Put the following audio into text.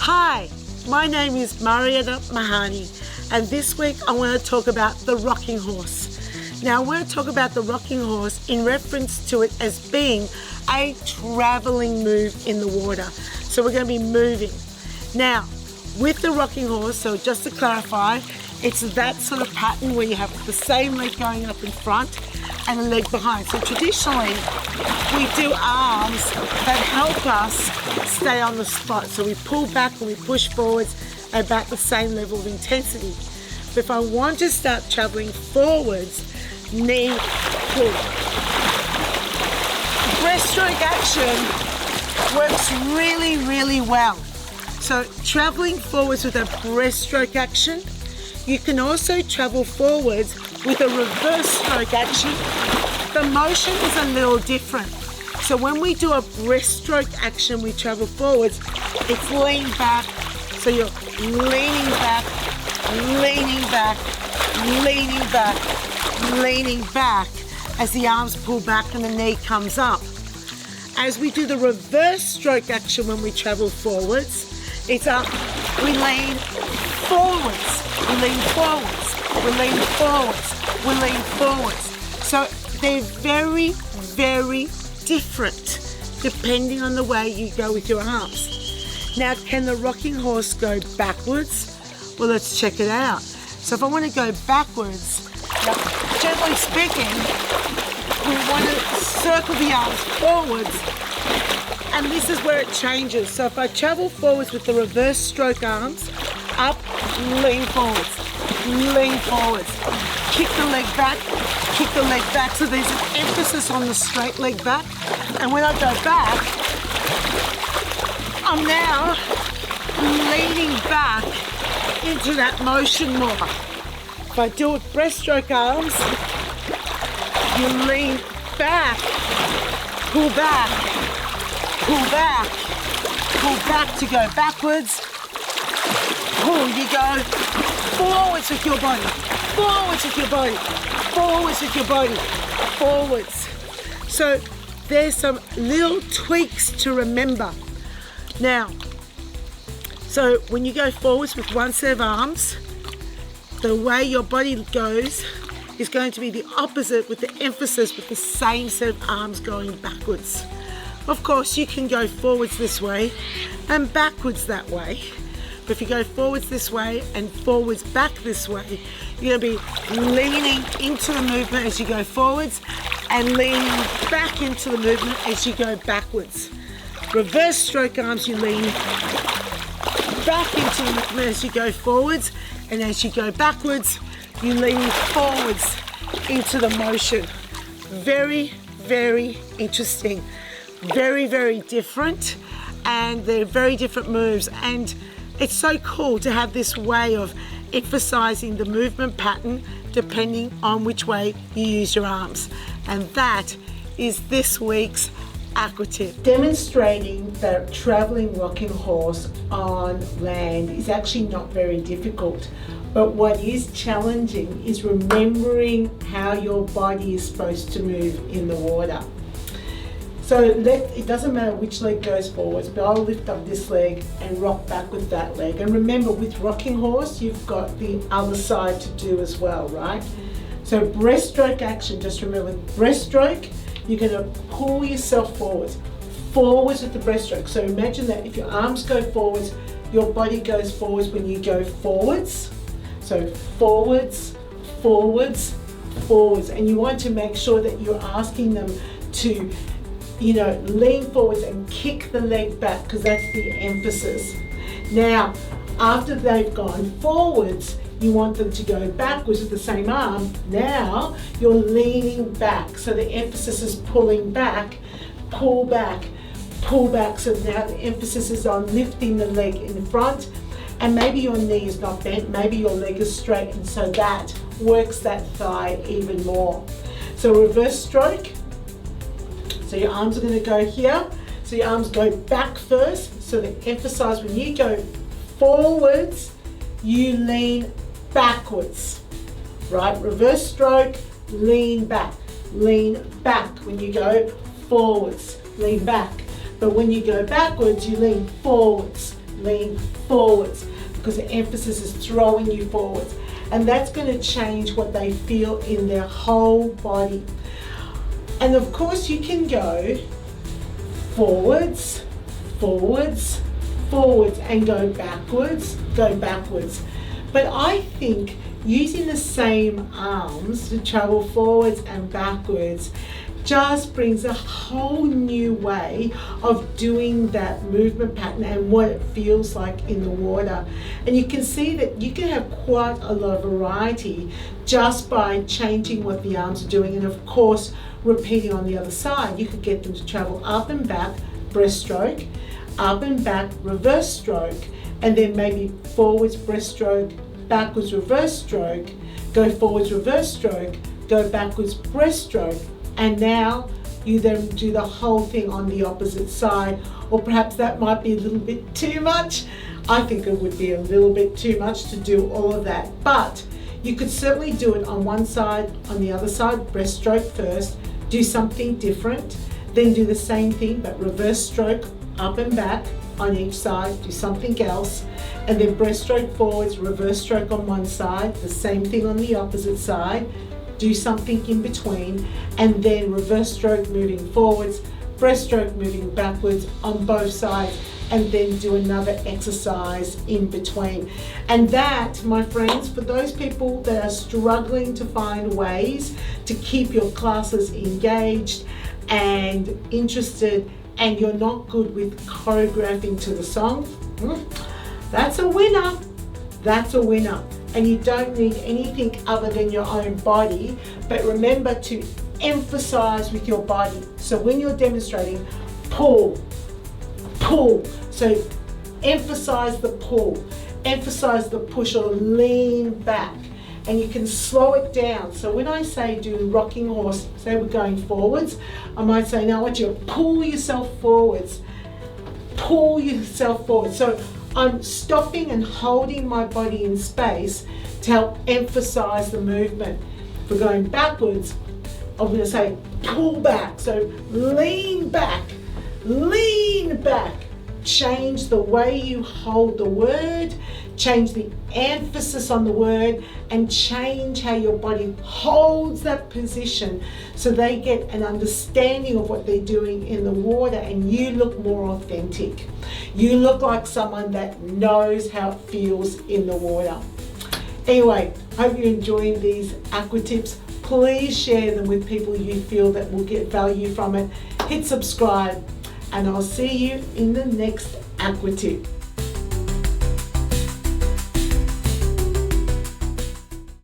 Hi, my name is Marietta Mehanni, and this week I want to talk about the rocking horse. Now I want to talk about the rocking horse in reference to it as being a traveling move in the water. So we're going to be moving. Now, with the rocking horse, so just to clarify, it's that sort of pattern where you have the same leg going up in front and a leg behind. So traditionally, we do arms that help us stay on the spot. So we pull back and we push forwards at about the same level of intensity. But if I want to start traveling forwards, knee pull. Breaststroke action works really, really well. So traveling forwards with a breaststroke action. You can also travel forwards with a reverse stroke action. The motion is a little different. So when we do a breaststroke action, we travel forwards, it's lean back. So you're leaning back, leaning back, leaning back, leaning back as the arms pull back and the knee comes up. As we do the reverse stroke action when we travel forwards, it's up, we lean forwards, we lean forwards, we lean forwards, we lean forwards. So they're very, very different depending on the way you go with your arms. Now, can the rocking horse go backwards? Well, let's check it out. So if I want to go backwards, generally speaking, we want to circle the arms forwards, and this is where it changes. So if I travel forwards with the reverse stroke arms, up, lean forwards, kick the leg back, kick the leg back. So there's an emphasis on the straight leg back. And when I go back, I'm now leaning back into that motion more. If I do it breaststroke arms, you lean back, pull back, pull back, pull back to go backwards. Pull, you go forwards with your body, forwards with your body, forwards with your body, forwards. So there's some little tweaks to remember. Now, so when you go forwards with one set of arms, the way your body goes is going to be the opposite with the emphasis with the same set of arms going backwards. Of course, you can go forwards this way and backwards that way. But if you go forwards this way and forwards back this way, you're going to be leaning into the movement as you go forwards and leaning back into the movement as you go backwards. Reverse stroke arms, you lean back into the movement as you go forwards, and as you go backwards, you lean forwards into the motion. Very, very interesting. Very, very different, and they're very different moves. And it's so cool to have this way of emphasizing the movement pattern depending on which way you use your arms. And that is this week's Aqua Tip. Demonstrating the traveling rocking horse on land is actually not very difficult. But what is challenging is remembering how your body is supposed to move in the water. So it doesn't matter which leg goes forwards, but I'll lift up this leg and rock back with that leg. And remember, with rocking horse, you've got the other side to do as well, right? So breaststroke action, just remember, breaststroke, you're going to pull yourself forwards with the breaststroke. So imagine that if your arms go forwards, your body goes forwards when you go forwards. So forwards, forwards, forwards. And you want to make sure that you're asking them to lean forwards and kick the leg back, because that's the emphasis. Now, after they've gone forwards, you want them to go backwards with the same arm. Now, you're leaning back. So the emphasis is pulling back, pull back, pull back. So now the emphasis is on lifting the leg in front, and maybe your knee is not bent, maybe your leg is straight, and so that works that thigh even more. So reverse stroke. So your arms are going to go here. So your arms go back first. So they emphasize when you go forwards, you lean backwards, right? Reverse stroke, lean back when you go forwards, lean back. But when you go backwards, you lean forwards, lean forwards, because the emphasis is throwing you forwards. And that's going to change what they feel in their whole body. And of course you can go forwards, forwards, forwards, and go backwards. But I think using the same arms to travel forwards and backwards just brings a whole new way of doing that movement pattern and what it feels like in the water. And you can see that you can have quite a lot of variety just by changing what the arms are doing, and of course repeating on the other side. You could get them to travel up and back, breaststroke, up and back, reverse stroke, and then maybe forwards, breaststroke, backwards, reverse stroke, go forwards, reverse stroke, go backwards, breaststroke. And now you then do the whole thing on the opposite side. Or perhaps that might be a little bit too much. I think it would be a little bit too much to do all of that. But you could certainly do it on one side, on the other side, breaststroke first, do something different, then do the same thing but reverse stroke up and back on each side, do something else, and then breaststroke forwards, reverse stroke on one side, the same thing on the opposite side, do something in between, and then reverse stroke moving forwards, breaststroke moving backwards on both sides, and then do another exercise in between. And that, my friends, for those people that are struggling to find ways to keep your classes engaged and interested, and you're not good with choreographing to the song, that's a winner. That's a winner. And you don't need anything other than your own body, but remember to emphasize with your body. So when you're demonstrating, pull, pull. So emphasize the pull, emphasize the push, or lean back. And you can slow it down. So when I say do rocking horse, say we're going forwards, I might say, now I want you to pull yourself forwards. Pull yourself forward. So I'm stopping and holding my body in space to help emphasize the movement. If we're going backwards, I'm going to say pull back. So lean back, lean back. Change the way you hold the word, change the emphasis on the word, and change how your body holds that position so they get an understanding of what they're doing in the water, and you look more authentic. You look like someone that knows how it feels in the water. Anyway, hope you're enjoying these aqua tips. Please share them with people you feel that will get value from it. Hit subscribe, and I'll see you in the next aqua tip.